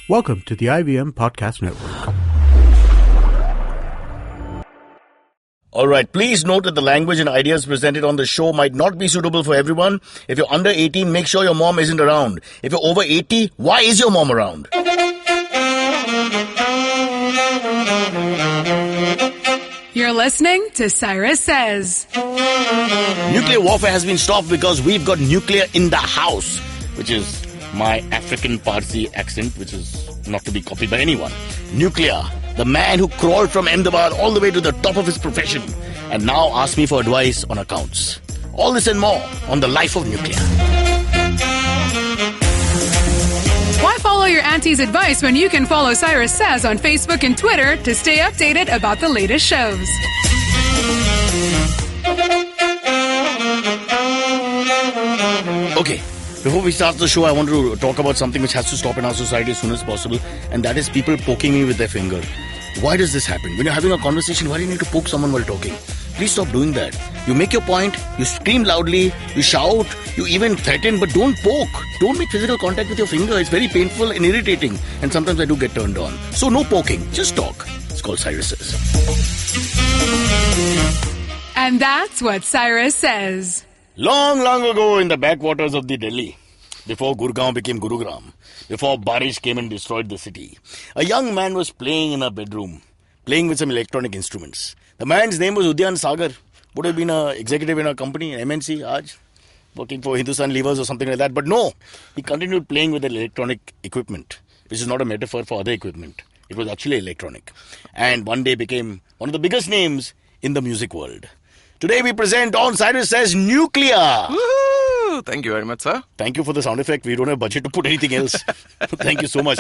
Welcome to the IVM Podcast Network. All right, please note that the language and ideas presented on the show might not be suitable for everyone. If you're under 18, make sure your mom isn't around. If you're over 80, why is your mom around? You're listening to Cyrus Says. Nuclear warfare has been stopped because we've got nuclear in the house, which is my African Parsi accent, which is not to be copied by anyone. Nuclear, the man who crawled from Ahmedabad all the way to the top of his profession and now asks me for advice on accounts. All this and more on the life of nuclear. Why follow your auntie's advice when you can follow Cyrus Says on Facebook and Twitter to stay updated about the latest shows? Okay, before we start the show, I want to talk about something which has to stop in our society as soon as possible, and that is people poking me with their finger. Why does this happen? When you're having a conversation, why do you need to poke someone while talking? Please stop doing that. You make your point, you scream loudly, you shout, you even threaten, but don't poke. Don't make physical contact with your finger. It's very painful and irritating, and sometimes I do get turned on. So no poking, just talk. It's called Cyrus Says. And that's what Cyrus Says. Long, long ago in the backwaters of the Delhi, before Gurgaon became Gurugram, before Barish came and destroyed the city, a young man was playing in a bedroom, playing with some electronic instruments. The man's name was Udyan Sagar. Would have been an executive in a company, an MNC, Aaj, working for Hindustan Levers or something like that. But no, he continued playing with electronic equipment, which is not a metaphor for other equipment. It was actually electronic. And one day became one of the biggest names in the music world. Today we present on Cyrus Says Nuclear. Woohoo! Thank you very much, sir. Thank you for the sound effect. We don't have budget to put anything else. Thank you so much.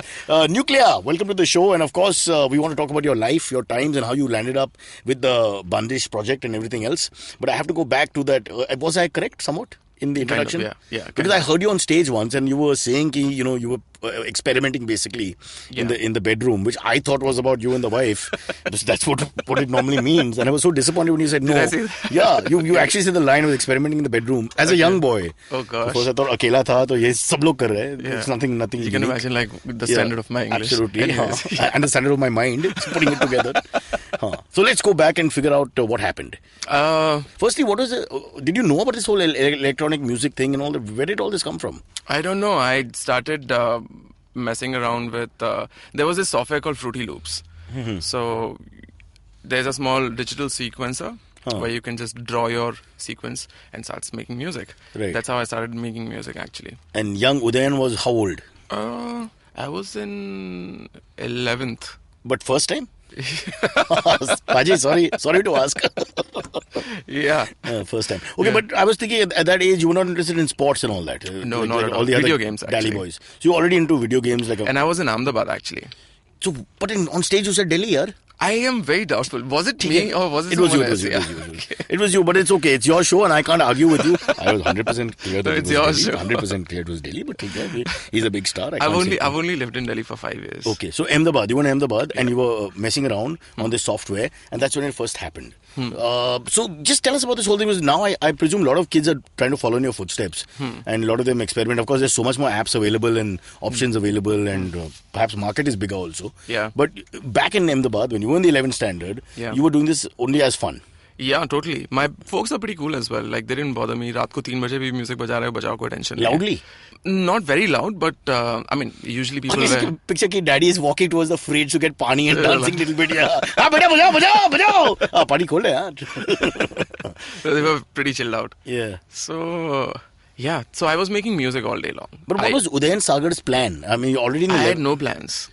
Nuclear, welcome to the show. And of course, we want to talk about your life, your times, and how you landed up with the Bandish project and everything else. But I have to go back to that. Was I correct somewhat in the introduction? Kind of, yeah. Because I heard you on stage once and you were saying, you were experimenting basically in the bedroom, which I thought was about you and the wife. That's what it normally means. And I was so disappointed when you said no. Did I say that? Yeah, you actually said the line was experimenting in the bedroom as a young boy. Oh gosh. Because I thought akela tha, to ye sab log kar rahe. Yeah. It's nothing. You can imagine like the standard of my English. Absolutely. Anyways, And the standard of my mind, putting it together. So let's go back and figure out what happened. Firstly, what was it? Did you know about this whole electronic music thing and all that? Where did all this come from? I don't know. I started messing around with... there was this software called Fruity Loops. Mm-hmm. So there's a small digital sequencer where you can just draw your sequence and starts making music. Right. That's how I started making music, actually. And young Udayan was how old? I was in 11th. But first time? Paji, sorry to ask. Yeah. First time. Okay, but I was thinking at that age you were not interested in sports and all that. No, not at all. All the Video other games, Dally actually. boys. So you're already into video games like a... And I was in Ahmedabad, actually. So, but on stage you said Delhi, yaar. I am very doubtful. Was it me or was it It was you, someone else? It was you, but it's okay. It's your show and I can't argue with you. I was 100% clear that it's it your was show. Delhi. 100% clear it was Delhi, but he's a big star. I've only lived in Delhi for 5 years. Okay, so Ahmedabad, you were in Ahmedabad and you were messing around on this software and that's when it first happened. So just tell us about this whole thing because now I presume a lot of kids are trying to follow in your footsteps and a lot of them experiment. Of course, there's so much more apps available and options available and perhaps market is bigger also. Yeah. But back in Ahmedabad, when you were in the 11th standard, you were doing this only as fun. Yeah, totally. My folks are pretty cool as well. Like, they didn't bother me. Raat ko 3 baje bhi music baja rahe ho, bajao, koi tension nahi hai. Loudly? Not very loud, but I mean, usually people were... Picture ki daddy is walking towards the fridge to get pani and dancing little bit. Yeah. Bajao. Pani khol yaar. They were pretty chilled out. Yeah. So, yeah. So I was making music all day long. But what was Udayan Sagar's plan? I mean, already in the I had no plans.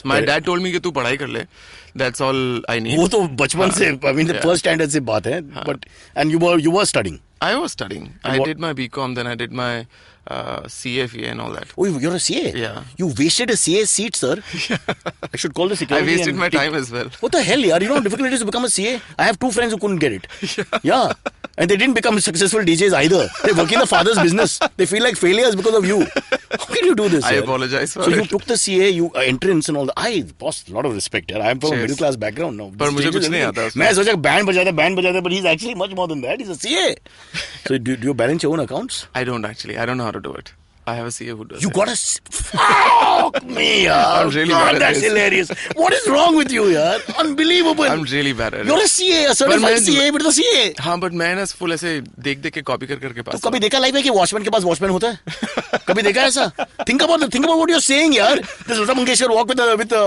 My dad told me कि तू पढ़ाई कर ले. That's all I need. वो तो बचपन से, I mean, the first standard से बात है. But and you were studying. I was studying. I did my BCom, then I did my CFA and all that. Oh, you're a CA? Yeah. You wasted a CA seat, sir. I should call the I security. wasted my time as well. What the hell, yaar? You know how difficult it is to become a CA? I have 2 friends who couldn't get it. Yeah. And they didn't become successful DJs either. They work in the father's business. They feel like failures because of you. How can you do this? I yaar? apologize for So it. you took the CA, entrance and all that. I boss, a lot of respect. Yaar. I am from a Cheers. middle class background now. पर मुझे कुछ नहीं आता उसमें. मैं सोचा band बजाता, but he's actually much more than that. He's a CA. So do you balance your own accounts? I don't actually. I don't know how to do it. I have a CA who does You it. got a... Fuck me, yaar. I'm really God, bad at that's this. hilarious. What is wrong with you, yaar? Unbelievable. I'm really bad at You're it. a CA, a certified मैं- CA, but the CA. हाँ, but मैं ना full ऐसे देख के copy करके तो पास. कभी देखा लाइफ में कि वॉचमैन के पास वॉचमैन होता है? कभी देखा है ऐसा? Think about what you're saying, yaar. Does Lata Mangeshkar walk with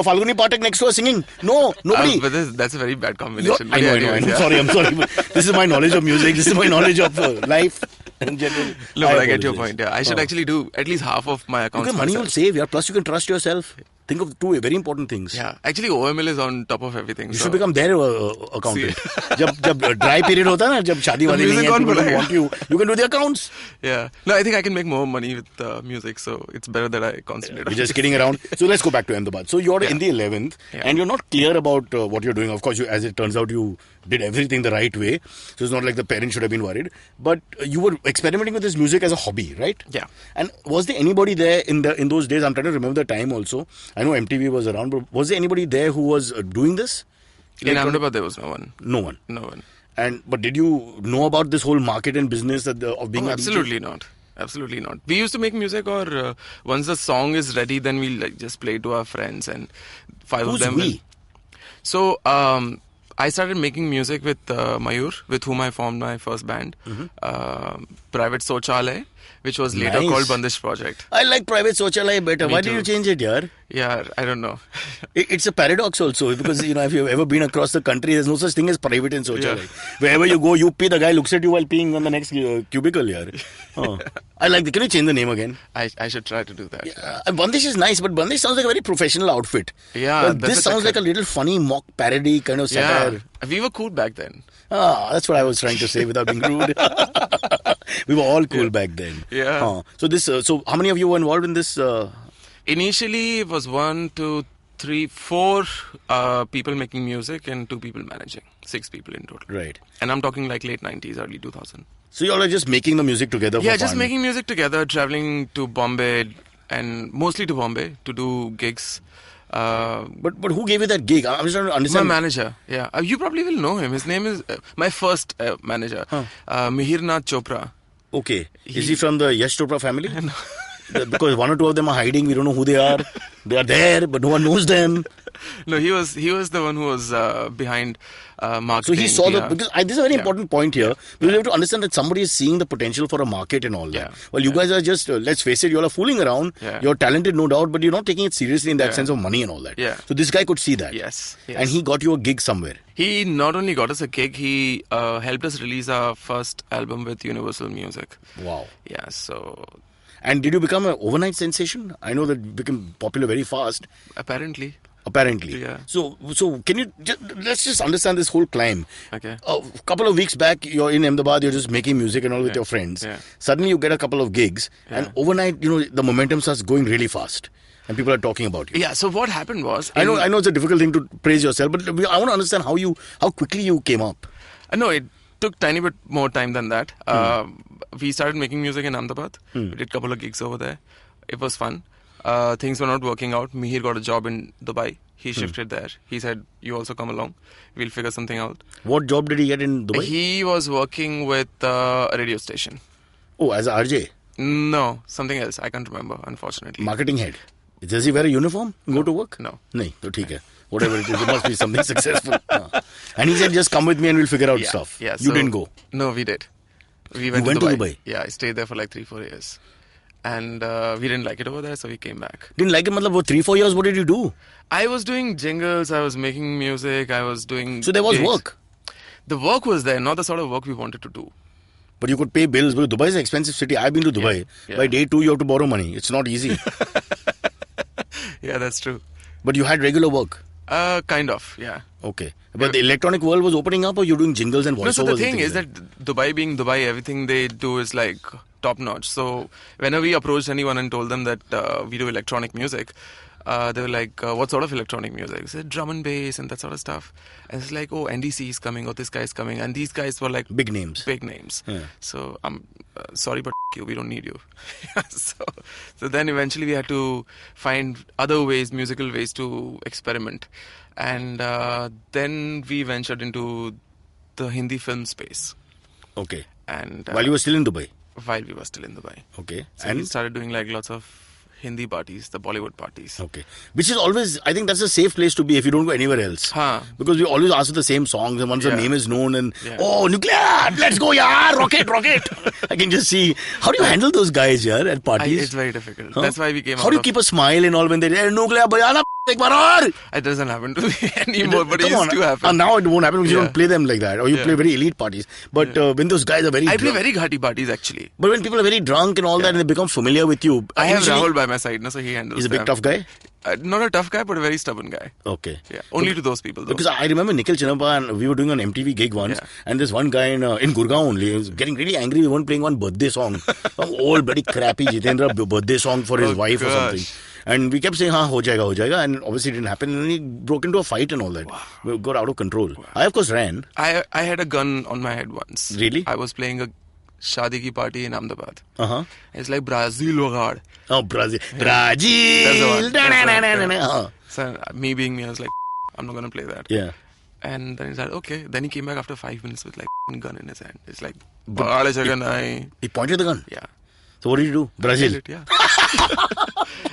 Falguni Pathak next to her singing? No, nobody. But that's a very bad You're- combination. I know. Yeah. I'm sorry. But this is my knowledge of music. This is my knowledge of life in general. No, but I get your apologize. point. Yeah, I should actually do at least half of my accounts Okay, money you'll myself. save, yeah. Plus you can trust yourself. Think of two very important things. Yeah, actually OML is on top of everything. You so- should become their accountant. जब dry period होता है ना, जब शादी वादी नहीं Music है, कौन people don't बोलेगा? want you can do the accounts. Yeah. No, I think I can make more money with music, so it's better that I concentrate on We're just this. kidding around. So let's go back to Ahmedabad. So you're in the 11th, Yeah. and you're not clear about what you're doing. Of course, as it turns out, you did everything the right way. So it's not like the parents should have been worried. But you were experimenting with this music as a hobby, right? Yeah. And was there anybody there in those days? I'm trying to remember the time also. I know MTV was around, but was there anybody there who was doing this? In Ahmedabad, there was no one. No one. No one. But did you know about this whole market and business of being a DJ? Absolutely not. Absolutely not. We used to make music, or once the song is ready, then we'll just play it to our friends, and five Who's of them. we? So I started making music with Mayur, with whom I formed my first band, Private Sochale, which was later Nice. called Bandish Project. I like Private Socialite better. Me Why did too. you change it, yaar? Yeah, I don't know. It's a paradox also because if you've ever been across the country, there's no such thing as private and social. Yeah. Wherever you go, you pee, the guy looks at you while peeing on the next cubicle here. I like. Can you change the name again? I should try to do that. Bandish is nice, but Bandish sounds like a very professional outfit. Yeah, Well, that's this what sounds I like a little funny mock parody kind of satire. Yeah, we were cool back then. That's what I was trying to say without being rude. We were all cool back then. Yeah. So this. So how many of you were involved in this? Initially, it was 1, 2, 3, 4 people making music and 2 people managing. 6 people in total. Right. And I'm talking like late 90s, early 2000. So you all are just making the music together. Yeah, for just fun. making music together, traveling to Bombay, and mostly to Bombay to do gigs. But who gave you that gig? I'm just trying to My understand. manager, yeah. You probably will know him. His name is my first manager, Mihir Nath Chopra. Okay. Is he from the Yash Chopra family? Because 1 or 2 of them are hiding. We don't know who they are. They are there, but no one knows them. No, he was the one who was behind So marketing. he saw PR. because this is a very Yeah. important point here. We have to understand that somebody is seeing the potential for a market and all that. Yeah. Well, you guys are just, let's face it, you all are fooling around. Yeah. You're talented, no doubt, but you're not taking it seriously in that Yeah. sense of money and all that. Yeah. So this guy could see that. Yes, yes. And he got you a gig somewhere. He not only got us a gig, he helped us release our first album with Universal Music. Wow. Yeah, so And did you become an overnight sensation? I know that you became popular very fast. apparently, Apparently. Yeah. So can you let's just understand this whole climb. okay. A couple of weeks back, you're in Ahmedabad, you're just making music and all with Yeah. your friends. Yeah. Suddenly you get a couple of gigs, and Yeah. overnight, the momentum starts going really fast, and people are talking about you. Yeah, so what happened was... I know it's a difficult thing to praise yourself, but I want to understand how quickly you came up. No, it took tiny bit more time than that. We started making music in Ahmedabad. We did a couple of gigs over there. It was fun. Things were not working out. Mihir got a job in Dubai. He shifted there. He said, you also come along. We'll figure something out. What job did he get in Dubai? He was working with a radio station. Oh, as a RJ, No, something else. I can't remember, unfortunately. marketing head. Does he wear a uniform? Go to work? No. No, so ठीक है. Whatever it is, it must be something successful. And he said, just come with me and we'll figure out stuff. Yeah, You so- didn't go. No, we did. We went to Dubai? Yeah, I stayed there for like 3-4 years. And we didn't like it over there, so we came back. Didn't like it, matlab, wo 3-4 years, what did you do? I was doing jingles, I was making music, I was doing... So there was gigs. work. The work was there, not the sort of work we wanted to do. But you could pay bills. Because Dubai is an expensive city. I've been to Dubai. Yeah. By day 2, you have to borrow money. It's not easy. Yeah, that's true. But you had regular work. Kind of, yeah. Okay. But the electronic world was opening up, or you're doing jingles and voiceovers? No, so the and thing things is like that Dubai being Dubai, everything they do is like top notch. So whenever we approached anyone and told them that we do electronic music, they were like, what sort of electronic music? I said drum and bass and that sort of stuff. And it's like, oh, NDC is coming, or this guy is coming. And these guys were like big names. big names. Yeah. So I'm sorry, but you, we don't need you. so then eventually we had to find other ways, musical ways to experiment. And then we ventured into the Hindi film space. Okay. And While you were still in Dubai? while we were still in Dubai. Okay. So we started doing like lots of Hindi parties, the Bollywood parties. Okay. Which is always, I think that's a safe place to be if you don't go anywhere else. Huh. Because we always ask for the same songs, and once the Yeah. name is known and, Yeah. oh, nuclear, let's go, yeah, rocket. I can just see. How do you handle those guys here at parties? It's very difficult. Huh? That's why we came How out do you of- keep a smile and all when they say, nuclear, bayana, ek baar aur. It doesn't happen to me anymore, but it Come used on. to happen. Now it won't happen because you Yeah. don't play them like that. Or you Yeah. play very elite parties. But when those guys are very I play drunk, very ghati parties actually. but when people are very drunk and all that and they become familiar with you. I have usually- Rahul by my side, no, so he handles He's a big them. tough guy? Not a tough guy, but a very stubborn guy. Okay. Yeah, only to those people though. Because I remember Nikhil Chinnappa and we were doing an MTV gig once, Yeah. and this one guy in Gurgaon only was getting really angry. We weren't playing one birthday song, an old bloody crappy Jitendra birthday song for his Oh, wife or gosh. something. And we kept saying, ho jayega, and obviously it didn't happen. And then he broke into a fight and all that. We got out of control. I of course ran. I had a gun on my head once. Really? I was playing a shadi ki party in Ahmedabad. Uh-huh. It's like Brazil Wagad. Oh, Brazil. That's the Brazil. one. That's the one. Uh-huh. So me being me, I was like, I'm not gonna play that. Yeah. And then he said, okay. Then he came back after 5 minutes with like gun in his hand. It's like, "Baale jaga nahi." He pointed the gun. Yeah. So what did you do? Brazil. Hit it, yeah.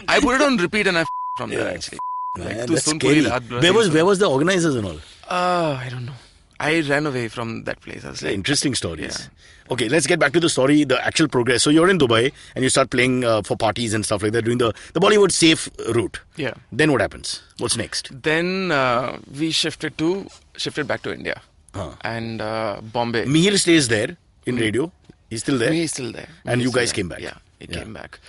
I put it on repeat and I from there actually. Man, Like, that's "Tu sun scary. puri raat Brazil Where was the organizers and all? I don't know. I ran away from that place. I was like, Interesting stories. Yeah. Okay, let's get back to the story, the actual progress. So you're in Dubai and you start playing for parties and stuff like that, doing the Bollywood safe route. yeah. Then what happens? What's next? Then we shifted back to India and Bombay. Mihir stays there in radio. He's still there. He's still there. And He's you still guys there. came back. Yeah, he Yeah. came back.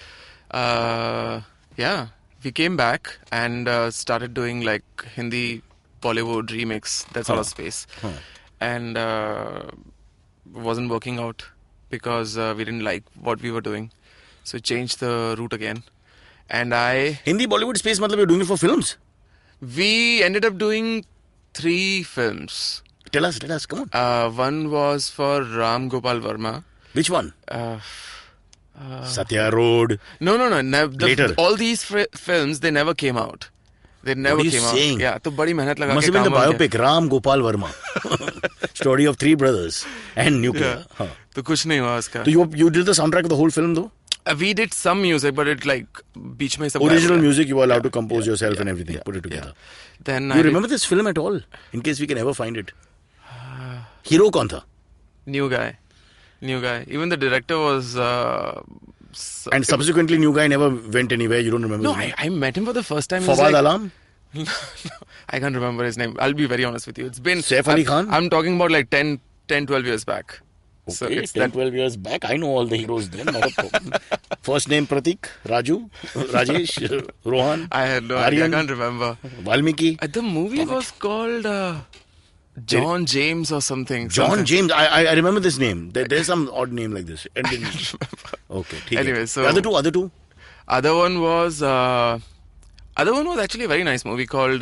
Yeah, we came back and started doing like Hindi, Bollywood remix, that sort of space. And wasn't working out because we didn't like what we were doing. So changed the route again. And Hindi Bollywood space, matlab you're doing it for films. we ended up doing 3 films. Tell us, come on. One was for Ram Gopal Verma. Which one? Uh, Satya Road. No. Later. All these films, they never came out. They never are you came saying? out. Yeah, तो बड़ी मेहनत लगा Must के have been the काम हो गया. biopic, Ram Gopal Verma. Story of 3 brothers and nuclear. Yeah. Huh. तो कुछ नहीं हुआ उसका. So you did the soundtrack of the whole film though? We did some music, but it like बीच में सब Original गायब हो गया. music you were allowed to compose Yeah, yourself yeah, and everything. yeah, Put it together. yeah. Then Do you remember this film at all? In case we can ever find it. Hero कौन था? New guy. Even the director was. And subsequently new guy never went anywhere. You don't remember No, his name? I met him for the first time. He was Fawad like- Alam? No, I can't remember his name. I'll be very honest with you. It's been Saif Ali Khan? I'm talking about like 10, 12 years back. So Okay, it's 10, 12 years back. I know all the heroes then. Not a problem. First name Pratik, Raju, Rajesh, Rohan, I had no idea. I Aryan, can't remember. Valmiki. The movie was called John James or something. John something. James. I remember this name. There's some odd name like this. And then, okay. ठीक है. Anyway, so- The other two? Other one was actually a very nice movie called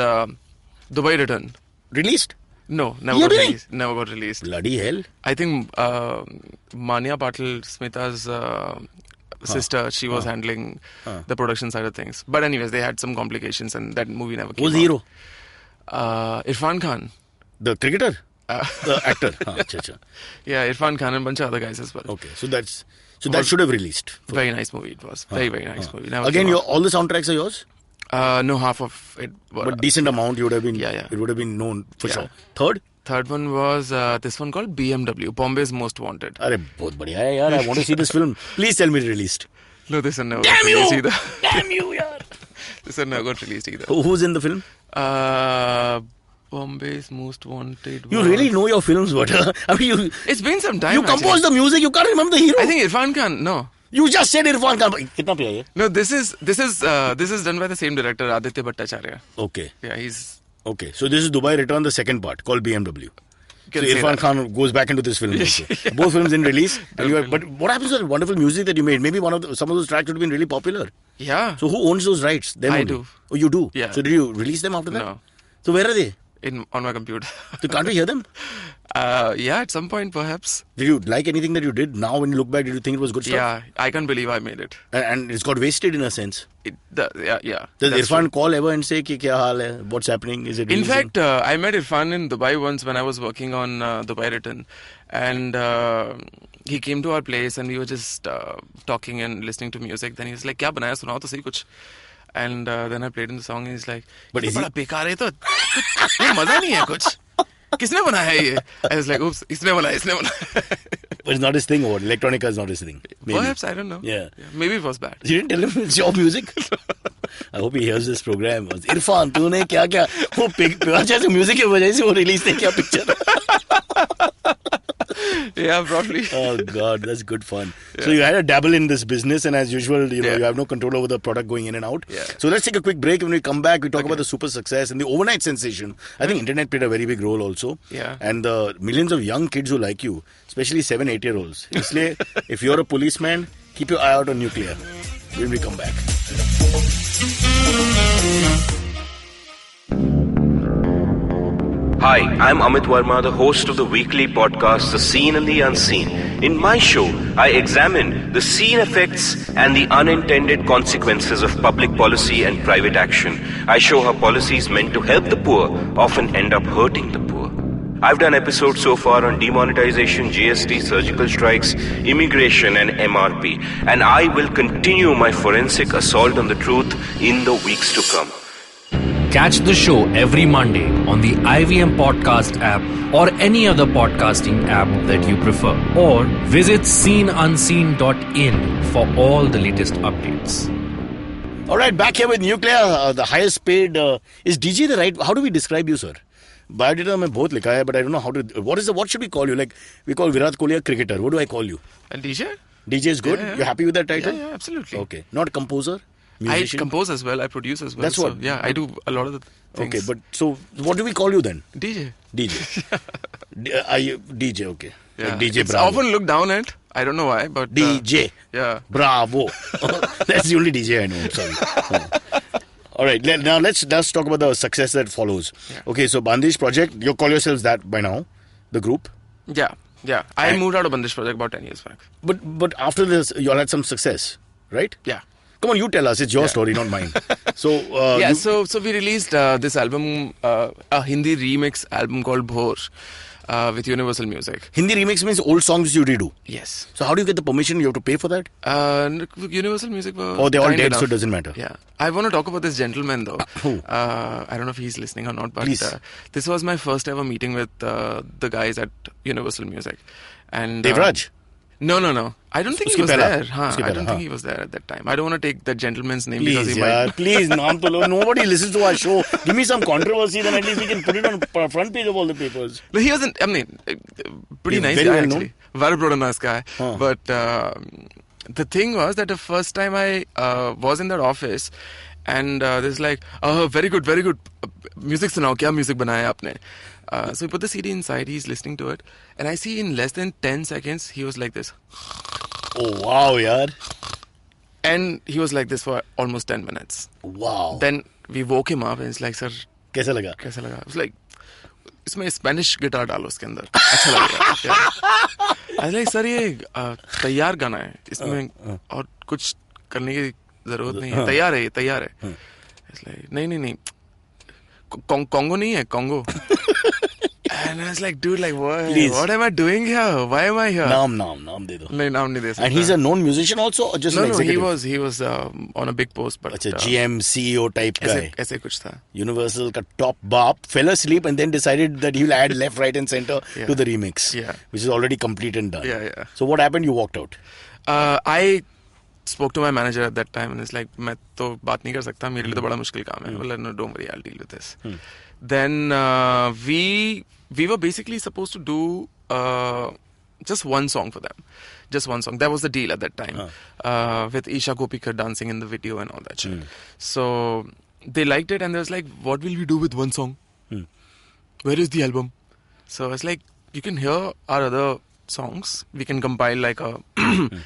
Dubai Return. Released? No, never You got didn't? released. Never got released. Bloody hell. I think Manya Patil, Smita's sister, she was handling the production side of things. But anyways, they had some complications and that movie never came Who's out. the hero? Irfan Khan. The cricketer? The actor? Acha. Yeah, Irfan Khan and a bunch of other guys as well. Okay, so that should have released. Very nice movie it was. Very nice movie. Never Again, came out. all the soundtracks are yours? No, half of it. But decent amount you would have been. Yeah. It would have been known for Yeah. sure. Third one was this one called BMW, Bombay's Most Wanted. अरे बहुत बढ़िया है यार. I want to see this film. Please tell me it released. No, this one never Damn got released you! either. Damn you, yaar. This one never got released either. Who's in the film? Bombay's Most Wanted. You was- really know your films, but I mean, It's been some time. you compose the music. You can't remember the hero. I think Irfan Khan. No, You just said Irfan Khan. कितना पे है ये? no. This is done by the same director, Aditya Bhattacharya. Okay. Yeah, he's. Okay. So this is Dubai Return, the second part called BMW. So can say Irfan that. Khan goes back into this film. Also. Both films in release. But what happens to the wonderful music that you made? Maybe some of those tracks would have been really popular. Yeah. So who owns those rights? Them I only? do. Oh, you do? Yeah. So did you release them after that? No. So where are they? On my computer. So can't we hear them? Yeah, at some point perhaps. Did you like anything that you did? Now when you look back, did you think it was good stuff? Yeah, I can't believe I made it. And it's got wasted in a sense. Yeah. Does that's Irfan true. call ever and say ki kya haal hai? What's happening? Is it In releasing? fact, I met Irfan in Dubai once when I was working on Dubai Return, and he came to our place and we were just talking and listening to music. Then he was like, "क्या बनाया सुनाओ तो सही कुछ." And then I played him the song and he's like, But "ये is बड़ा बेकार है तो ये मजा नहीं है कुछ. किसने बनाया है ये?" I was like, "Oops, इसने बनाया." But it's not his thing, or electronica is not his thing. Maybe. Perhaps, I don't know. Yeah. Maybe it was bad. You didn't tell him it's your music? I hope he hears this program. Irfan, तूने क्या क्या वो अच्छा से music की वजह से वो रिलीज नहीं किया picture. Yeah, probably. Oh God, that's good fun. So you had a dabble in this business, and as usual, you Yeah. have no control over the product going in and out. Yeah. So let's take a quick break. When we come back, we talk about the super success and the overnight sensation. I think internet played a very big role also. Yeah. And the millions of young kids who like you, especially 7-8-year-olds. इसलिए, if you're a policeman, keep your eye out on Nuclear. When we come back. Hi, I'm Amit Verma, the host of the weekly podcast The Seen and the Unseen. In my show, I examine the seen effects and the unintended consequences of public policy and private action. I show how policies meant to help the poor often end up hurting the poor. I've done episodes so far on demonetization, GST, surgical strikes, immigration and MRP. And I will continue my forensic assault on the truth in the weeks to come. Catch the show every Monday on the IVM Podcast app or any other podcasting app that you prefer. Or visit seenunseen.in for all the latest updates. All right, back here with Nuclear, the highest paid. Is DJ the right? How do we describe you, sir? Biodata में बहुत लिखा है, but I don't know how to. What should we call you? Like we call Virat Kohli a cricketer. What do I call you? And DJ? DJ is good. Yeah. You're happy with that title? Yeah, absolutely. Okay, not composer. Musician? I compose as well. I produce as well. That's what- So, yeah, I do a lot of the things. Okay, but so what do we call you then? DJ. DJ. Are you DJ? Okay. Yeah. Like DJ it's Bravo. often looked down at. I don't know why, but DJ. Yeah. Bravo. That's the only DJ I know. I'm sorry. All right. Now let's talk about the success that follows. Yeah. Okay. So Bandish Project. You call yourselves that by now, the group. Yeah. I moved out of Bandish Project about 10 years back. But after this, you all had some success, right? Yeah. Come on, you tell us. It's your story, not mine. So So we released this album, a Hindi remix album called Bhor, with Universal Music. Hindi remix means old songs you redo. Yes. So how do you get the permission? You have to pay for that? Universal Music were Oh, they're all kind dead, enough. so it doesn't matter. Yeah. I want to talk about this gentleman though. Who? I don't know if he's listening or not, but Please. this was my first ever meeting with the guys at Universal Music. And Devraj? No. I don't think he Uski was pehla. there. Uski I pehla, don't think he was there at that time. I don't want to take that gentleman's name because Please, he yaar, might. please, naam to lo. Nobody listens to our show. Give me some controversy, then at least we can put it on front page of all the papers. No, he wasn't. I mean, pretty He's nice very guy well known. actually. Very broad nice guy. Huh. But the thing was that the first time I was in that office, and there's like, very good. Music sunao, kya music banaya aapne? So we put the CD inside. He's listening to it, and I see in less than 10 seconds he was like this, Oh, wow, yaar. and he was like this for almost 10 minutes. Wow. Then we woke him up, and it's like, sir, Kaisa laga? कैसा लगा? I was like, इसमें Spanish guitar डालो उसके अंदर, अच्छा लगेगा. I was like, sir ये तैयार गाना है, इसमें और कुछ करने की जरूरत नहीं है, तैयार है. It's like, नहीं, Congo नहीं है, Congo. And I was like, dude, like what am I doing here? Why am I here? Naam de do. नहीं, नाम नहीं दे सकता. And he's a known musician also, or just an no, executive? he was on a big post, but Acha, GM, CEO type guy. ऐसे कुछ था. Universal ka top bop, fell asleep and then decided that he will add left, right and center Yeah. to the remix. Yeah. Which is already complete and done. Yeah. So what happened? You walked out. I spoke to my manager at that time and it's like, मैं तो बात नहीं कर सकता, मेरे लिए तो बड़ा मुश्किल काम है. Well, no, don't worry, I'll deal with this. Then we were basically supposed to do just one song for them. Just one song. That was the deal at that time. With Isha Gopikar dancing in the video and all that shit. So they liked it and they was like, what will we do with one song? Where is the album? So I was like, you can hear our other songs. We can compile like a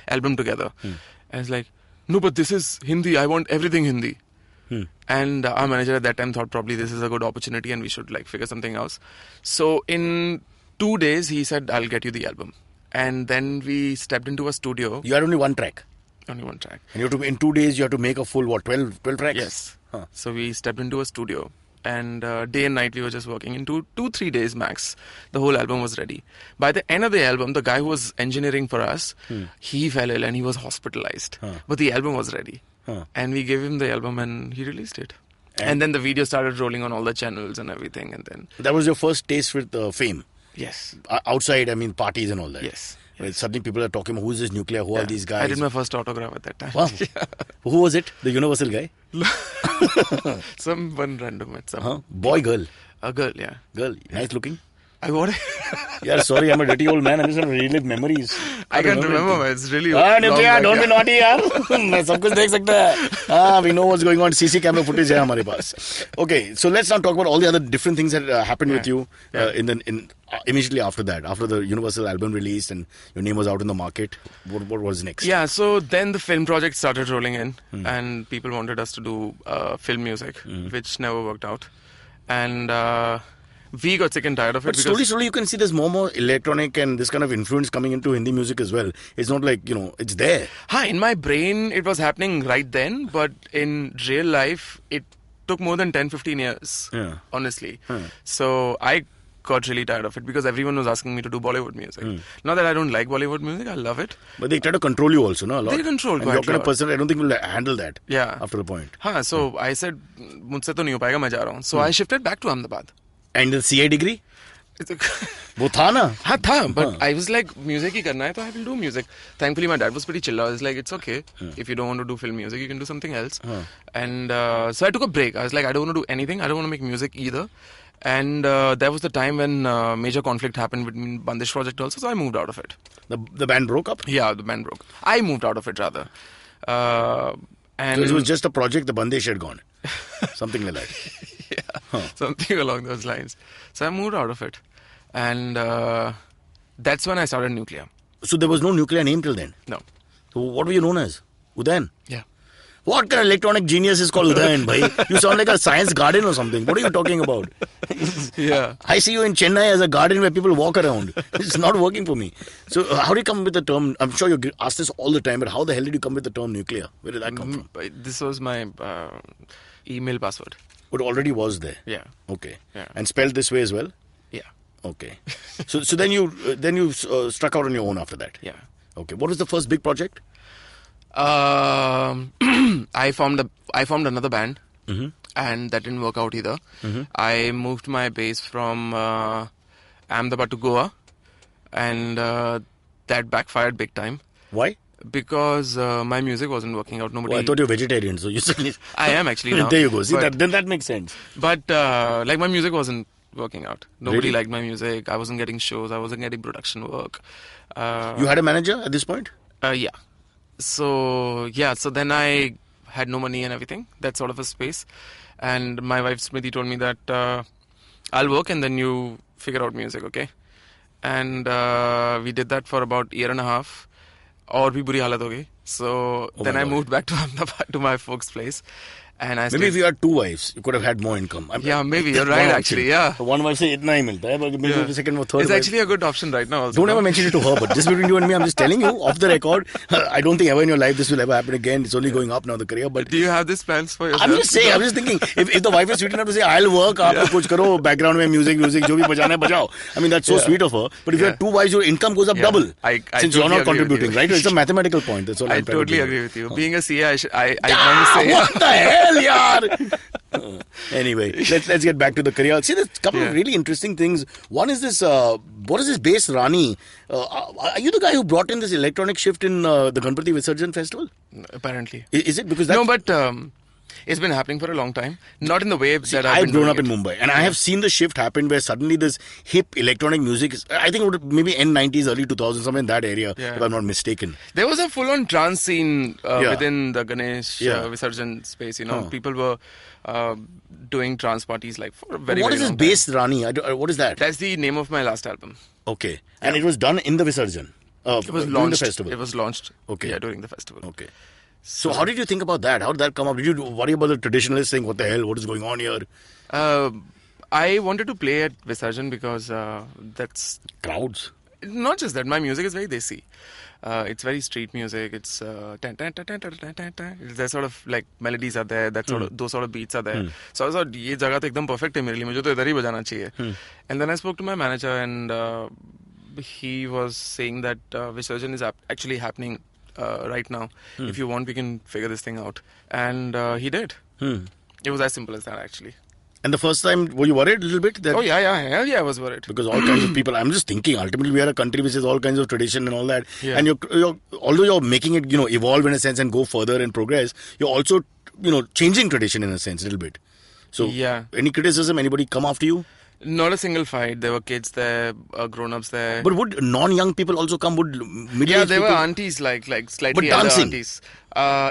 album together. And it's like, no, but this is Hindi. I want everything Hindi. And our manager at that time thought probably this is a good opportunity and we should like figure something else. So in 2 days he said, I'll get you the album. And then we stepped into a studio. You had only one track. Only one track. And you have to, in 2 days, you have to make a full, 12 tracks? Yes. Huh. So we stepped into a studio And day and night we were just working. In 2-3 days max, the whole album was ready. By the end of the album, the guy who was engineering for us, he fell ill and he was hospitalized. But the album was ready. And we gave him the album and he released it. And then the video started rolling on all the channels and everything. And then That was your first taste with fame. yes. Outside, I mean, parties and all that. Yes. Right, suddenly people are talking, who's this Nuclear? Who are these guys? I did my first autograph at that time. Wow. Who was it? The Universal guy? Someone random at some. Huh? Boy, girl? A girl, yeah. Girl, nice looking. I got it. Yeah, sorry, I'm a dirty old man. I'm just going to relive memories. I can't remember. It's really Nuclear, long don't back, be naughty, yaar. मैं सब कुछ देख सकता है. We know what's going on. CC camera footage है हमारे पास. Okay, so let's now talk about all the other different things that happened with you immediately after that. After the Universal album released and your name was out in the market, what was next? Yeah, so then the film project started rolling in and people wanted us to do film music, which never worked out. And we got sick and tired of it. But slowly you can see there's more electronic and this kind of influence coming into Hindi music as well. It's not like, it's there. In my brain, it was happening right then, but in real life, it took more than 10-15 years, honestly. So I got really tired of it because everyone was asking me to do Bollywood music. Not that I don't like Bollywood music, I love it. But they try to control you also, no? A lot. They control and quite your kind a of lot. person, I don't think will handle that. Yeah. After a point. So I said, मुझसे तो नहीं हो पाएगा, मैं जा रहा हूँ. So I shifted back to Ahmedabad. And the CA degree? वो था ना? हाँ था, but I was like, music ही करना है, तो I will do music. Thankfully, my dad was pretty chill. I was like, it's okay. If you don't want to do film music, you can do something else. And so I took a break. I was like, I don't want to do anything. I don't want to make music either. And there was the time when major conflict happened between Bandish project also, so I moved out of it. The band broke up? Yeah, the band broke. I moved out of it rather. And So it was just a project, the Bandesh had gone. Something like that. something along those lines. So I moved out of it. And that's when I started Nuclear. So there was no Nuclear name till then? No. So what were you known as? Udayan? Yeah. What kind of electronic genius is called Udayan, bhai? You sound like a science garden or something. What are you talking about? Yeah. I see you in Chennai as a garden where people walk around. It's not working for me. So how do you come with the term? I'm sure you ask this all the time, but how the hell did you come with the term Nuclear? Where did that come from? This was my email password. It already was there. Yeah. Okay. Yeah. And spelled this way as well? Yeah. Okay. So then you struck out on your own after that? Yeah. Okay. What was the first big project? I formed another band, and that didn't work out either. I moved my base from Ahmedabad to Goa, and that backfired big time Why? because my music wasn't working out. Nobody. Oh, I thought you were vegetarian, so you suddenly... I am actually now. There you go. See, but, then that makes sense. But like my music wasn't working out. Nobody Really? liked my music. I wasn't getting shows. I wasn't getting production work. You had a manager at this point? Yeah. So then I had no money and everything. That sort of a space. And my wife Smriti told me that I'll work and then you figure out music, okay? And we did that for about a year and a half. और भी बुरी हालत हो गई. So then I moved back to Ahmedabad to my folks' place. And I Maybe if you had two wives, you could have had more income. Yeah, maybe. You're right, actually. Yeah. One wife say itna hi milta hai, but maybe the second or third It's wife... actually a good option right now also. Don't ever mention it to her, but just between you and me, I'm just telling you, off the record, I don't think ever in your life this will ever happen again. It's only going up now, the career, but... Do you have these plans for yourself? I'm just saying, I'm just thinking, if the wife is sweet enough to say, I'll work, aap kuch karo, background mein music, jo bhi bajana hai, bajao. I mean, that's so sweet of her. But if you have two wives, your income goes up double. I since totally you're not agree with contributing, you. right? It's a mathematical point. That's all I I'm trying to totally do. agree with you. Being a CA, I want to say... What the hell, yaar? Anyway, let's get back to the career. See, there's a couple of really interesting things. One is this, what is this bass Rani? Are you the guy who brought in this electronic shift in the Ganpati Visarjan festival? Apparently. Is it? Because that's... No, but it's been happening for a long time. Not in the way that I've grown up doing in Mumbai and I have seen the shift happen where suddenly this hip electronic music, I think it would maybe end 90s, early 2000s, somewhere in that area, if I'm not mistaken. There was a full-on trance scene within the Ganesh Visarjan space. People were doing trance parties like for a very, What very is this long bass time. Rani? What is that? That's the name of my last album. Okay. And it was done in the Visarjan? It was during launched. the festival? It was launched. Okay. Yeah, during the festival. Okay. So how did you think about that? How did that come up? Did you worry about the traditionalists saying, what the hell, what is going on here? I wanted to play at Visarjan because that's... Crowds. Not just that, my music is very desi. It's very street music. It's there's sort of like melodies are there. That sort of those sort of beats are there. So I thought ये जगह तो एकदम perfect है मेरे लिए. मुझे तो इधर ही बजाना चाहिए. And then I spoke to my manager, and he was saying that Visarjan is actually happening right now. If you want, we can figure this thing out. And he did. It was as simple as that, actually. And the first time, were you worried a little bit? That Oh, yeah, hell yeah, I was worried. because all kinds of people, I'm just thinking, ultimately we are a country which has all kinds of tradition and all that. Yeah. And although you're making it, evolve in a sense and go further and progress, you're also, changing tradition in a sense a little bit. So, Yeah. any criticism, anybody come after you? Not a single fight. There were kids there, grown-ups there. But would non-young people also come? Would middle-aged Yeah, there were people- aunties, like slightly But elder dancing? aunties,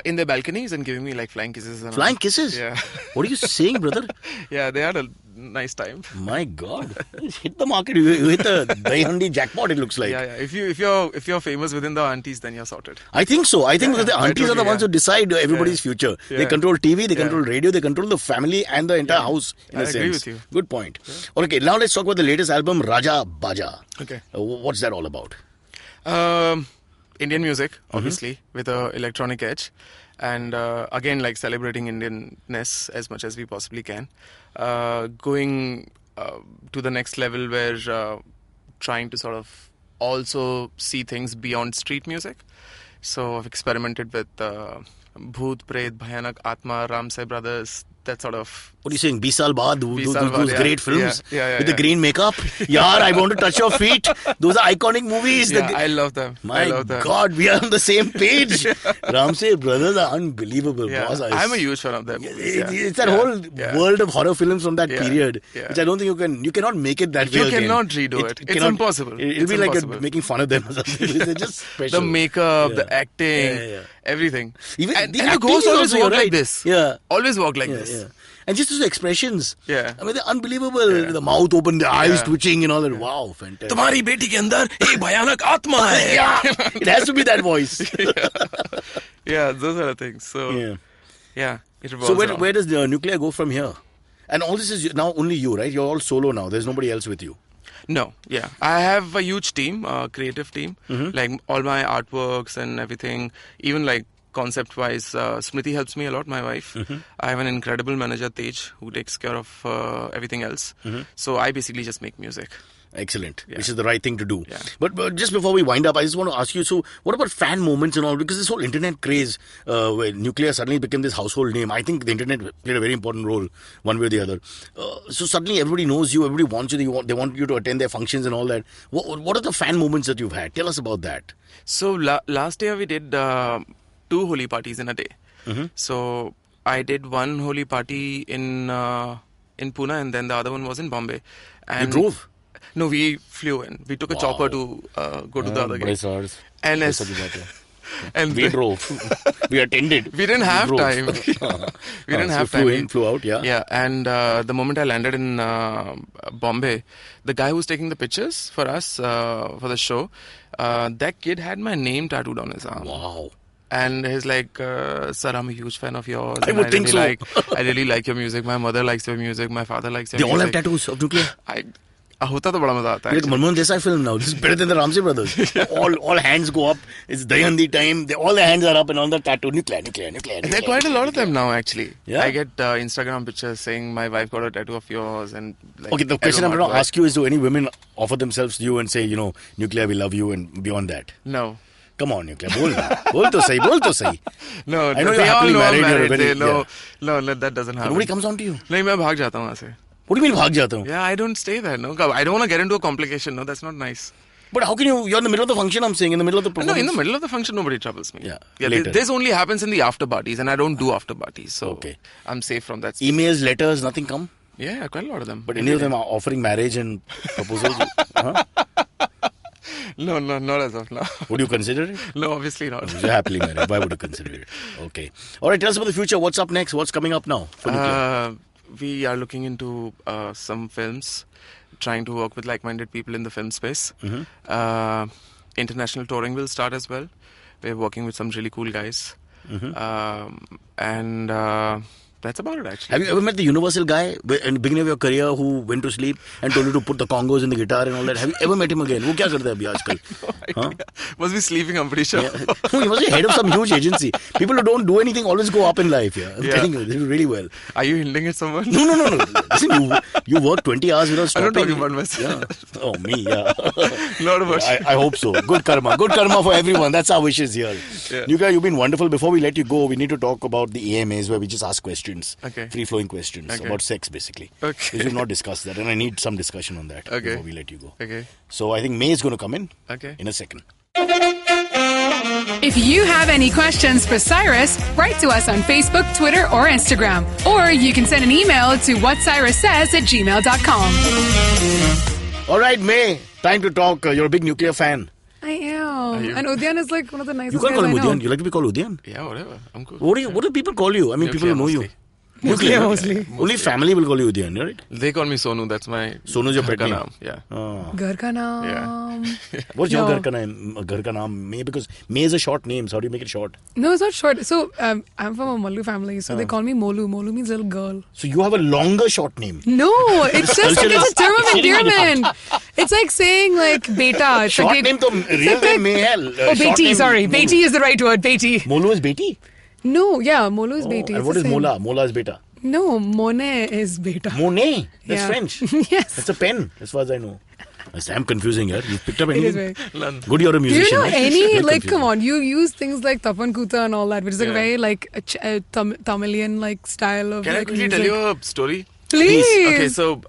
in their balconies and giving me like flying kisses. And all. Flying kisses? Yeah. What are you saying, brother? Yeah, they had a nice time. My God. Hit the market. You hit the Dayhandi jackpot, it looks like. Yeah. If you're famous within the aunties, then you're sorted. I think so. I think because the aunties are the totally, ones who decide everybody's Yeah. future. They Yeah. control TV, they Yeah. control radio, they control the family and the entire house in I a sense. agree with you. Good point. Okay, now let's talk about the latest album, Raja Baja. Okay. What's that all about? Indian music, obviously, with a electronic edge, and again, like celebrating Indianness as much as we possibly can. Going to the next level, where trying to sort of also see things beyond street music. So I've experimented with Bhoot, Pret, Bhayanak, Atma, Ramsay Brothers, that sort of. What are you saying? 20 saal baad, those Baad, yeah. great films Yeah, with the yeah. green makeup. Yaar, I want to touch your feet. Those are iconic movies. Yeah, I love them. My I love them. God, we are on the same page. Ramsay Brothers are unbelievable. Yeah, boss. I'm a huge fan of them. It's that whole world of horror films from that Yeah, period, yeah. which I don't think you cannot make it that way You again. cannot redo it. It's impossible. It'll It's be like impossible. making fun of them or something. They're just special. The makeup, Yeah. the acting, Yeah. everything. Even and the the acting ghosts is always also, walk you're like right. this. Yeah. Always walk like Yeah, this. yeah. And just those expressions. Yeah. I mean, they're unbelievable. The mouth open, the eyes Yeah. twitching and all that. Wow, fantastic. तुम्हारी बेटी के अंदर एक भयानक आत्मा है. Yeah, it has to be that voice. Yeah, those are the things. So Yeah. it revolves So around. where does the Nuclear go from here? And all this is now only you, right? You're all solo now. There's nobody else with you. No, yeah. I have a huge team, creative team. Like all my artworks and everything, even like concept-wise, Smriti helps me a lot, my wife. I have an incredible manager, Tej, who takes care of everything else. So I basically just make music. Excellent, Yeah. which is the right thing to do. Yeah. But just before we wind up, I just want to ask you, so what about fan moments and all? Because this whole internet craze, where Nuclear suddenly became this household name, I think the internet played a very important role, one way or the other. So suddenly everybody knows you, everybody wants you, they want you to attend their functions and all that. What are the fan moments that you've had? Tell us about that. So last year we did 2 Holi parties in a day. So I did one Holi party in Pune, and then the other one was in Bombay. And You drove? No, we flew in. We took a chopper to go to the other game. And and We drove. We attended. we didn't have drove. time. We didn't have so time. Flew in, flew out, yeah. Yeah, and the moment I landed in Bombay, the guy who was taking the pictures for us for the show, that kid had my name tattooed on his arm. Wow. And he's like, sir, I'm a huge fan of yours. I and would think really so. I really like your music. My mother likes your music. My father likes your They music. all have tattoos of Nuclear. होता तो बड़ा मजा आता है. Like Manmohan Desai film now. This is better than the Ramsay brothers. all hands go up. It's Dayhandi time. All the hands are up and all the tattoo. Nuclear. There are quite a lot of them now, actually. Yeah? I get Instagram pictures saying my wife got a tattoo of yours, and like, Okay, the question I'm everyone going to ask you is, do any women offer themselves to you and say, Nuclear, we love you, and beyond that? No. Come on, Nuclear. Bol to say. No, I know they you're happily all know I'm married, married. you're No, that doesn't happen. Nobody comes on to you. नहीं, मैं भाग जाता हूँ वहाँ से. What do you mean, bhag jata hu? Yeah, I don't stay there. No, I don't want to get into a complication. No, that's not nice. But how can you're in the middle of the function, I'm saying, in the middle of the No, performance? in the middle of the function, nobody troubles me. Yeah, Yeah, later. this only happens in the after parties, and I don't do after parties, so Okay. I'm safe from that. Emails, letters, nothing come? Yeah, quite a lot of them. But any of them are offering marriage and proposals? Huh? No, not as of now. Would you consider it? No, obviously not. You're happily married. Why would you consider it? Okay. All right, tell us about the future. What's up next? What's coming up now for Nuclear? We are looking into some films, trying to work with like-minded people in the film space. International touring will start as well. We're working with some really cool guys. And That's about it, actually. Have you ever met the universal guy in the beginning of your career who went to sleep and told you to put the congos in the guitar and all that? Have you ever met him again? वो क्या करता है अभी आजकल? No idea. Must be sleeping, I'm pretty sure. Yeah. He was the head of some huge agency. People who don't do anything always go up in life. Yeah, I'm telling you, they do really well. Are you hinting at someone? No. Listen, you work 20 hours without I'm stopping. not talking about myself. Yeah. Oh, me, yeah. Not about I hope so. Good karma. Good karma for everyone. That's our wishes here. Yeah. Nuka, you've been wonderful. Before we let you go, we need to talk about the AMAs where we just ask questions. Okay. Free-flowing questions Okay. about sex, basically. Okay. Because we've not discussed that, and I need some discussion on that before we let you go. Okay. So I think May is going to come in a second. If you have any questions for Cyrus, write to us on Facebook, Twitter, or Instagram. Or you can send an email to whatcyrussays@gmail.com. All right, May, time to talk. You're a big nuclear fan. I am. you? And Udyan is like one of the nicest You can't guys call him I know. Udyan. You like to be called Udyan? Yeah, whatever. I'm cool. What do people call you? I mean, people who know you. Mostly. Nuclear mostly. Only family will call you Udyan, right? They call me Sonu. That's my Sonu's your pet ghar ka name. naam. Yeah. Oh. Ghar ka naam. What's your No. ghar ka naam? May, because May is a short name. So how do you make it short? No, it's not short. So I'm from a Mallu family, so they call me Molu. Molu means little girl. So you have a longer short name. No, it's just like it's a term of endearment. It's like saying like beta. It's Short like name to real like name May hai. Oh, Beti. Sorry, Beti is the right word. Beti. Molu is Beti? No, yeah, Molu is Beti. And It's what the is same. Mola? Mola is beta. No, Monet is beta. Monet. That's Yeah. French. Yes. That's a pen, as far as I know. It's damn confusing here. You picked up It is anything? very. None. Good, you're a Do musician. you know right? any, Very like, confusing. come on, you use things like Tapan Kuta and all that, which is like Yeah. very, like, a Tamilian, like, style of, Can I like, quickly music. tell you a story? Please. Okay, so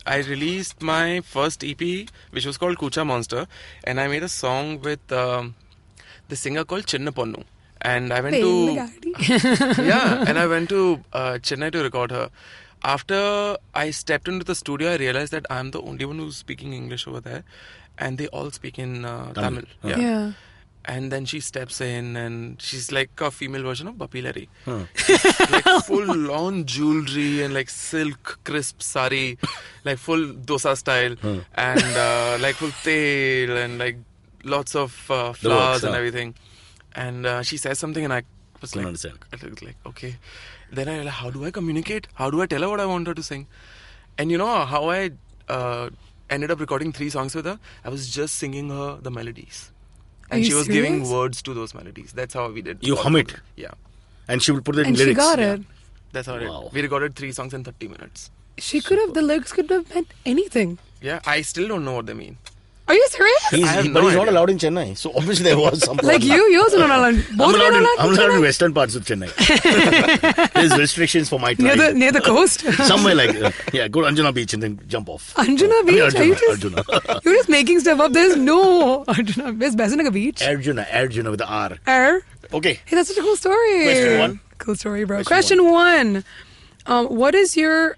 I released my first EP, which was called Kucha Monster, and I made a song with the singer called Chinna Ponnu. And I went I went to Chennai to record her. After I stepped into the studio, I realized that I'm the only one who's speaking English over there, and they all speak in Tamil. Yeah. And then she steps in, and she's like a female version of Bapi Larry. Like full on jewelry and like silk crisp sari, like full dosa style, and like full tail and like lots of flowers and everything. And she says something, and I was Couldn't like, understand. I was like, okay. Then I like, how do I communicate? How do I tell her what I want her to sing? And you know how I ended up recording 3 songs with her? I was just singing her the melodies. And you she was giving serious? words to those melodies. That's how we did. You all hum of it? them. Yeah. And she will put it in And she lyrics. got it. That's how it Wow. We recorded 3 songs in 30 minutes. The lyrics could have meant anything. Yeah. I still don't know what they mean. Are you serious? I have But no he's not idea. allowed in Chennai. So obviously there was some Like problem. you also not allowed. I'm Both allowed, not in, allowed. I'm allowed in western parts of Chennai. There's restrictions for my tribe. Near the coast. Somewhere like, go to Anjuna Beach and then jump off. Anjuna Beach? Are you just Arjuna. you're just making stuff up? There's no Arjuna. There's Besanaga Beach. Arjuna with the R. Air. Okay. Hey, that's such a cool story. Question 1. Cool story, bro. Question Question 1. What is your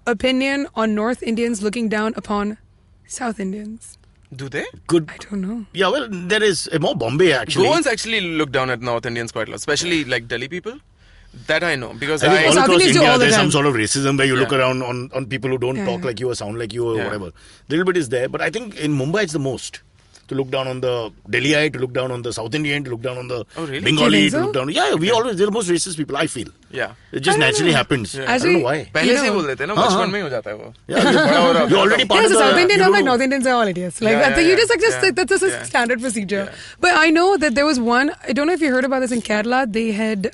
opinion on North Indians looking down upon South Indians? Do they? Good. I don't know. Yeah, well, there is more Bombay actually. Goans actually look down at North Indians quite a lot, especially like Delhi people. That I know because I think all South across Indians do India, all the there's some time. sort of racism where you look Yeah. around on people who don't Yeah, talk yeah. like you or sound like you or Yeah. whatever. Little bit is there, but I think in Mumbai it's the most. To look down on the Delhiite, to look down on the South Indian, to look down on the Oh, really? Bengali, Do you to think look so? down. Yeah, we always, they're the most racist people, I feel. Yeah. It just I don't naturally know. happens. Yeah. I don't Actually- know why. पहले से ही You know. बोल देते हैं ना हाँ, बचपन हाँ. में ही हो जाता है वो Yeah, you're already part Yeah, of as a the... South Indian, you I'm like know- North Indians are all idiots. Like Yeah, that, yeah, you just like yeah. that's a Yeah. standard procedure. Yeah. But I know that there was one. I don't know if you heard about this in Kerala. They had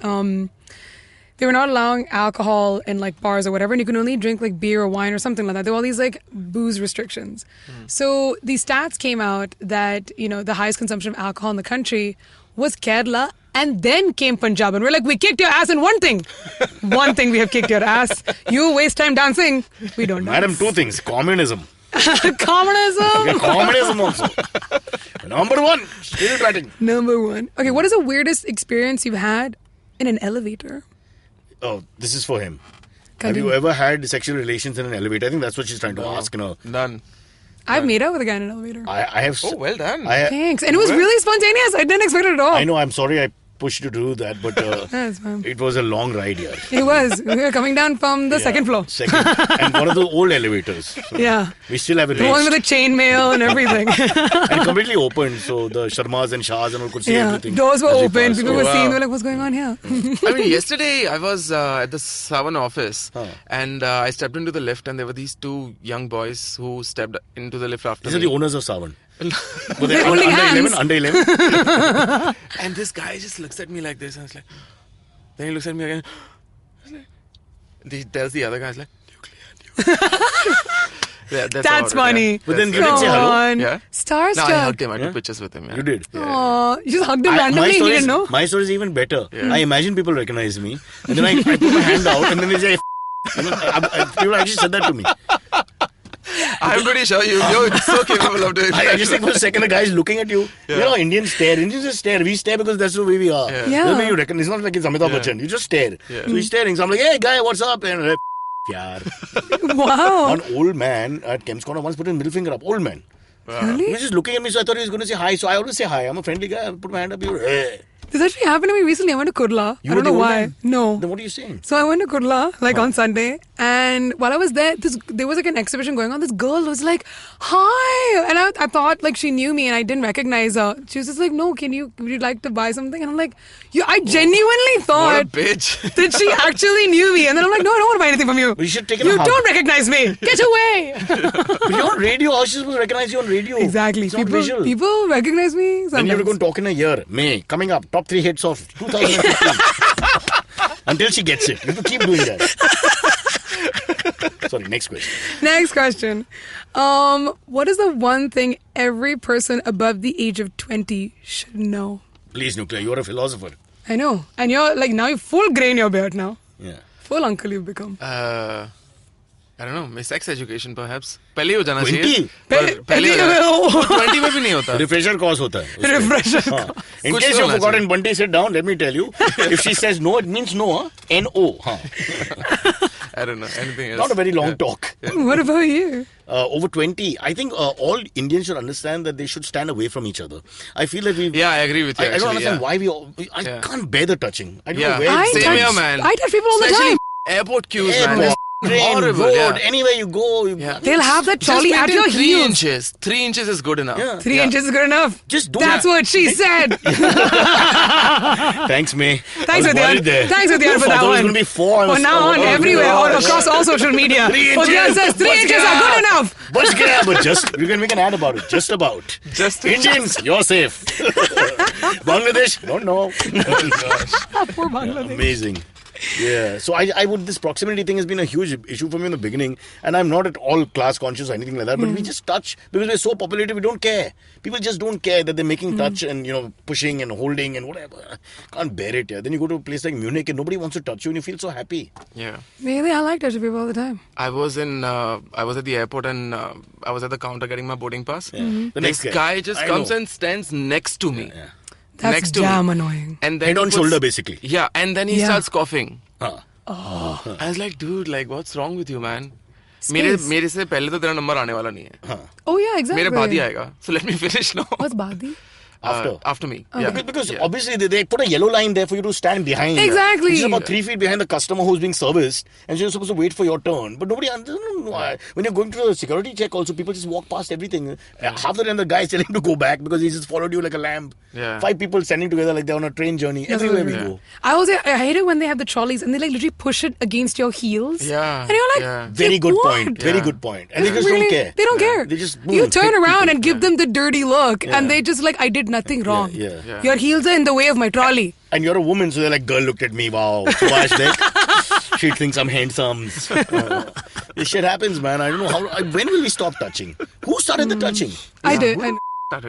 they were not allowing alcohol in like bars or whatever, and you can only drink like beer or wine or something like that. There were all these like booze restrictions. So these stats came out that the highest consumption of alcohol in the country was Kerala. And then came Punjab, and we're like, we kicked your ass in one thing. One thing we have kicked your ass. You waste time dancing. We don't dance. Madam, 2 things. Communism. Communism. Okay, communism also. Number 1, still batting. Number 1. Okay, what is the weirdest experience you've had in an elevator? Oh, this is for him. Have Continue. you ever had sexual relations in an elevator? I think that's what she's trying to ask. None. I've made out with a guy in an elevator. I have... Oh, well done. Thanks. And it was really spontaneous. I didn't expect it at all. I know, I'm sorry I pushed you to do that, but Yes, ma'am. it was a long ride here. It was. We were coming down from the second floor. Second. And one of the old elevators. So Yeah. we still have a The one with race. the chain mail and everything. And completely open, so the Sharmas and Shahs and all could see Yeah. everything. Doors were as we open. passed. People Oh, were wow. seeing. They were like, what's going on here? I mean, yesterday I was at the Savan office Huh. and I stepped into the lift and there were these two young boys who stepped into the lift after These are me. the owners of Savan. Were they They're holding under hands. 11? Under 11? And this guy just looks at me like this, and I was like, then he looks at me again. I was like, he tells the other guy, he's like, nuclear. Yeah, that's That's about it, funny. yeah. But then That's you didn't say hello? on. Yeah. Starstruck. No, I hugged him. I took pictures with him. Yeah. You did. Aw, you just hugged him My randomly. He story didn't know. My story is even better. I imagine people recognize me, and then I put my hand out, and then they say, people actually said that to me. I'm pretty sure you're so capable of doing that. I just think for a second, the guy is looking at you. You know, Indians stare. Indians just stare. We stare because that's the way we are. Yeah. Yeah. The way you reckon. It's not like it's Amitabh Bachchan. You just stare. Yeah. So he's staring. So I'm like, hey, guy, what's up? And yaar. Wow. One old man at Kemp's Corner once put his middle finger up. Old man. He was just looking at me, so I thought he was going to say hi. So I always say hi. I'm a friendly guy. I put my hand up. You're, hey. This actually happened to me recently. I went to Kurla. You I were don't the know old why. man? No. Then what are you saying? So I went to Kurla on Sunday, and while I was there, there was an exhibition going on. This girl was like, "Hi," and I thought she knew me, and I didn't recognize her. She was just like, "No, would you like to buy something?" And I'm like, I genuinely What a thought bitch. that she actually knew me, and then I'm like, "No, I don't want to buy anything from you. But you should take a You hug. don't recognize me. Get away." But you're on radio. How is she supposed to recognize you on radio? Exactly. It's not visual. People recognize me. Then you have to go and Sometimes. talk in a year. May, coming up, top 3 hits of 2015. Until she gets it. You have to keep doing that. Sorry, next question. Next question. What is the one thing every person above the age of 20 should know? Please, Nuclear, you're a philosopher. I know. And you're now you're full grey in your beard now. Yeah. Full uncle you've become. I don't know, my sex education perhaps. पहले ही हो जाना 20? चाहिए. पर पहले हो जाना. 20 में भी नहीं होता. Refresher course hota hai. उसमें. Refresher हाँ. In कुछ case तो you've होना forgotten, Bunty, sit down. Let me tell you. If she says no, it means no. Huh? N-O. Huh? I don't know, anything else. Not a very long talk. What about you? Over 20, I think all Indians should understand that they should stand away from each other. I feel that we. Yeah, I agree with you. I don't actually, understand yeah. why I Yeah. can't bear the touching. I don't Yeah. know where. I it Same touch- here, man. I touch people all the Especially time. airport queues, Airport, man. train, Horrible, road, yeah. anywhere you go. Yeah. They'll have that Just trolley at maintain your 3 heels. inches. 3 inches is good enough. Yeah. 3 inches is good enough. Just do That's that. what she said. Thanks, May. Thanks, Udyan. Thanks, Udyan, for I that thought it was one. going to be 4. From now on, everywhere, all across all social media. 3 inches. Udyan says 3 Bas inches gaya. are good enough. Bas gaya, but just we can make an ad about it. Just about. Just Indians, you're safe. Bangladesh, don't know. Poor Bangladesh. Amazing. Yeah. So I would, this proximity thing has been a huge issue for me in the beginning, and I'm not at all class conscious or anything like that. But we just touch because we're so populated. We don't care. People just don't care that they're making touch and pushing and holding and whatever. Can't bear it. Yeah. Then you go to a place like Munich and nobody wants to touch you, and you feel so happy. Yeah. Maybe I like touching people all the time. I was at the airport and I was at the counter getting my boarding pass. The This next guy just I comes know. and stands next to me. Yeah. That's next to damn me. annoying. And then Head he on puts- shoulder, basically. Yeah, and then he Yeah. starts coughing. Huh. I was like, dude, like, what's wrong with you, man? Space. मेरे से पहले तो तेरा number आने वाला नहीं है. Oh, yeah, exactly. मेरे बाद ही आएगा. So let me finish now. What's Badi? After me. Yeah. Because Yeah. obviously they put a yellow line there for you to stand behind. Exactly. Which is about 3 feet behind the customer who's being serviced, and so you're supposed to wait for your turn. But nobody understands why. When you're going through a security check, also people just walk past everything. Half the time the guy is telling you to go back because he just followed you like a lamb. Yeah. 5 people standing together like they're on a train journey. Everywhere we go. I hate it when they have the trolleys and they literally push it against your heels. Yeah. And you're like, Yeah. Very good what? point. Very Yeah. good point. And they just don't care. They don't care. They just you turn pick around people. and give them the dirty look, Yeah. and they just like, I did nothing wrong. Yeah. Yeah. Your heels are in the way of my trolley. And you're a woman, so they're like, girl looked at me, wow. Subhash Dek. She thinks I'm handsome. This shit happens, man. I don't know how. When will we stop touching? Who started the touching? I did. I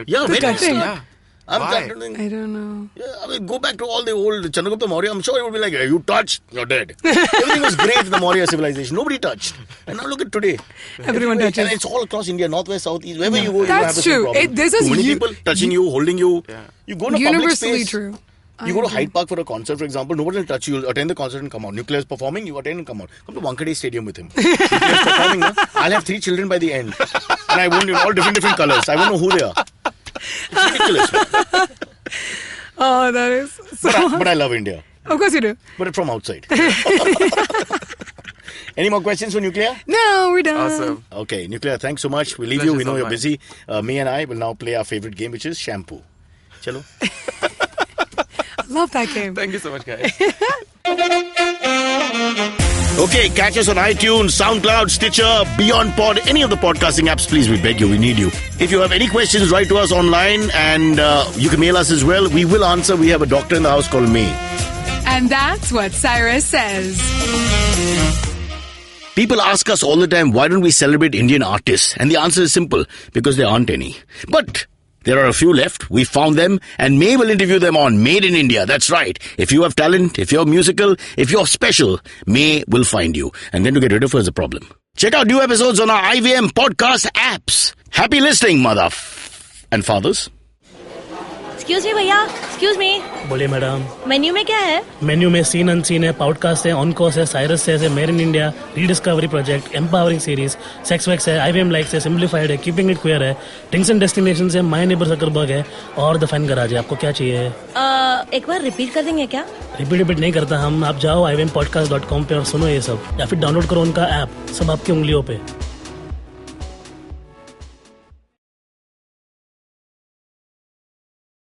Yeah, when did it touching. start? I'm Why? don't know. Yeah, I mean, go back to all the old Chandragupta Maurya. I'm sure it would be like, hey, you touched, you're dead. Everything was great in the Maurya civilization. Nobody touched. And now look at today. Everyone touches. And it's all across India, northwest, south, east. Wherever you go, you That's have the same true. problem. This is Too many u- people touching you, holding you. Yeah. You go to public Universally space. true. You go to Hyde Park for a concert, for example, nobody will touch you. You'll attend the concert and come out. Nuclear is performing, you attend and come out. Come to Wankhede Stadium with him. Nuclear is performing, no? I'll have 3 children by the end. And I won't, all different colors. I won't know who they are. It's ridiculous, man. Oh, that is so. But I love India. Of course you do. But from outside. Any more questions for Nuclear? No, we're done. Awesome. Okay, Nuclear, thanks so much. We'll leave Pleasure's you. We know all you're mine. busy. Me and I will now play our favorite game, which is Shampoo. Chalo. Love that game. Thank you so much, guys. Okay, catch us on iTunes, SoundCloud, Stitcher, Beyond Pod, any of the podcasting apps. Please, we beg you, we need you. If you have any questions, write to us online and you can mail us as well. We will answer. We have a doctor in the house called May. And that's what Cyrus says. People ask us all the time, why don't we celebrate Indian artists? And the answer is simple, because there aren't any. But there are a few left. We found them, and May will interview them on Made in India. That's right. If you have talent, if you're musical, if you're special, May will find you. And then to get rid of her is a problem. Check out new episodes on our IVM podcast apps. Happy listening, mother and fathers. Excuse me भैया, excuse me, बोलिए madam. Menu में क्या है? Menu में scene unseen है, podcast है, on course है, Cyrus है, made in India, rediscovery project, empowering series, sex wax है, IVM लाइक्स है, सिंप्लीफाइड है, कीपिंग इट क्वियर है, ड्रिंक्स एंड डेस्टिनेशंस है, माय नेबर सकरबर्ग है और द फैन गराज है। आपको क्या चाहिए? एक बार रिपीट कर देंगे क्या? रिपीट नहीं करता हम। आप जाओ IVMpodcast.com पे और सुनो ये सब, या फिर डाउनलोड करो उनका ऐप, सब आपकी उंगलियों पे।